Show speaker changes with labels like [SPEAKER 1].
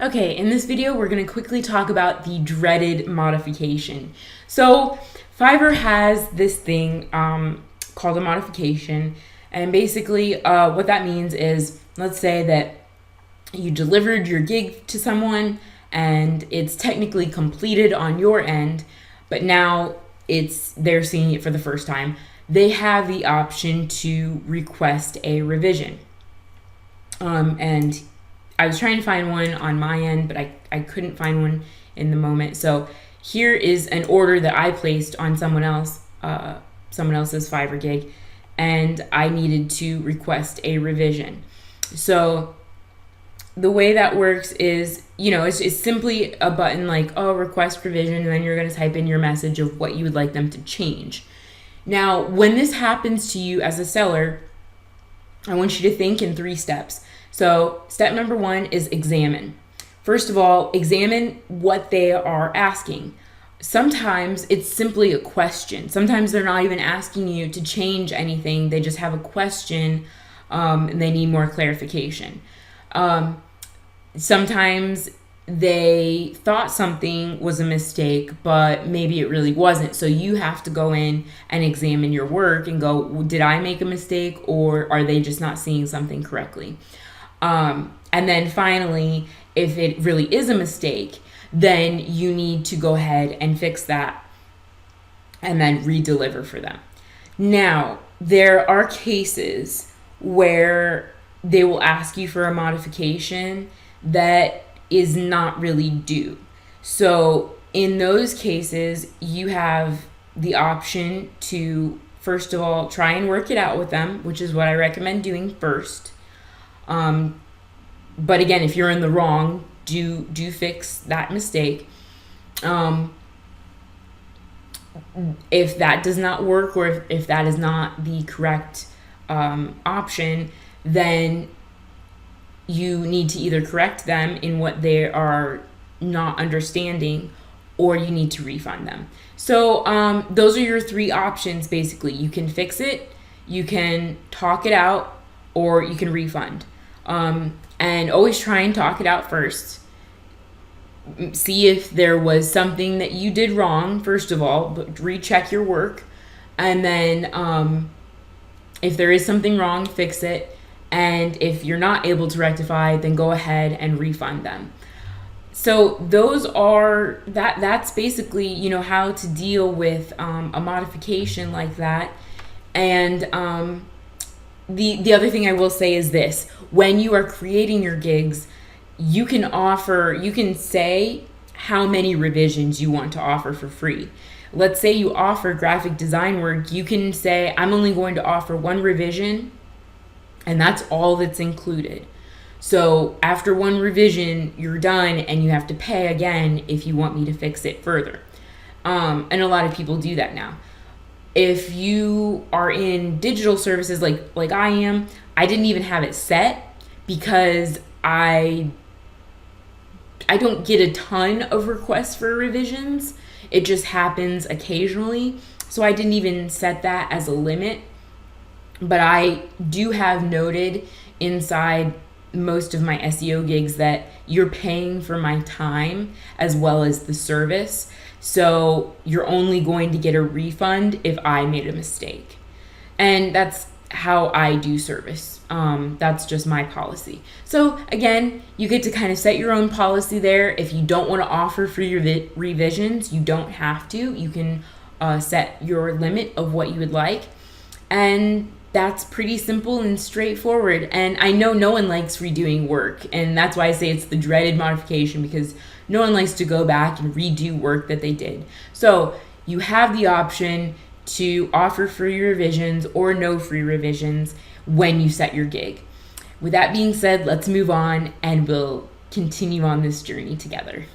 [SPEAKER 1] Okay, in this video, we're going to quickly talk about the dreaded modification. So, Fiverr has this thing called a modification, and basically, what that means is, let's say that you delivered your gig to someone, and it's technically completed on your end, but now they're seeing it for the first time. They have the option to request a revision, and I was trying to find one on my end, but I couldn't find one in the moment. So here is an order that I placed on someone else's Fiverr gig, and I needed to request a revision. So the way that works is, it's simply a button like, request revision, and then you're going to type in your message of what you would like them to change. Now, when this happens to you as a seller, I want you to think in 3 steps. So step number 1 is examine. First of all, examine what they are asking. Sometimes it's simply a question. Sometimes they're not even asking you to change anything. They just have a question and they need more clarification. Sometimes they thought something was a mistake, but maybe it really wasn't. So you have to go in and examine your work and go, did I make a mistake, or are they just not seeing something correctly? And then finally, if it really is a mistake, then you need to go ahead and fix that and then re-deliver for them. Now, there are cases where they will ask you for a modification that is not really due. So in those cases, you have the option to, first of all, try and work it out with them, which is what I recommend doing first. But again, if you're in the wrong, do fix that mistake. If that does not work, or if that is not the correct option, then you need to either correct them in what they are not understanding, or you need to refund them. So those are your 3 options, basically. You can fix it, you can talk it out, or you can refund. And always try and talk it out first. See if there was something that you did wrong, first of all, but recheck your work. And then if there is something wrong, fix it. And if you're not able to rectify, then go ahead and refund them. So that's basically, how to deal with a modification like that. And the other thing I will say is this: when you are creating your gigs, you can say how many revisions you want to offer for free. Let's say you offer graphic design work, you can say, I'm only going to offer 1 revision, and that's all that's included. So after 1 revision, you're done, and you have to pay again if you want me to fix it further. And a lot of people do that now. If you are in digital services like I am, I didn't even have it set because I don't get a ton of requests for revisions. It just happens occasionally. So I didn't even set that as a limit. But I do have noted inside most of my SEO gigs that you're paying for my time as well as the service. So you're only going to get a refund if I made a mistake. And that's how I do service. That's just my policy. So again, you get to kind of set your own policy there. If you don't want to offer free revisions, you don't have to. You can set your limit of what you would like. And that's pretty simple and straightforward. And I know no one likes redoing work, and that's why I say it's the dreaded modification, because no one likes to go back and redo work that they did. So you have the option to offer free revisions or no free revisions when you set your gig. With that being said, let's move on and we'll continue on this journey together.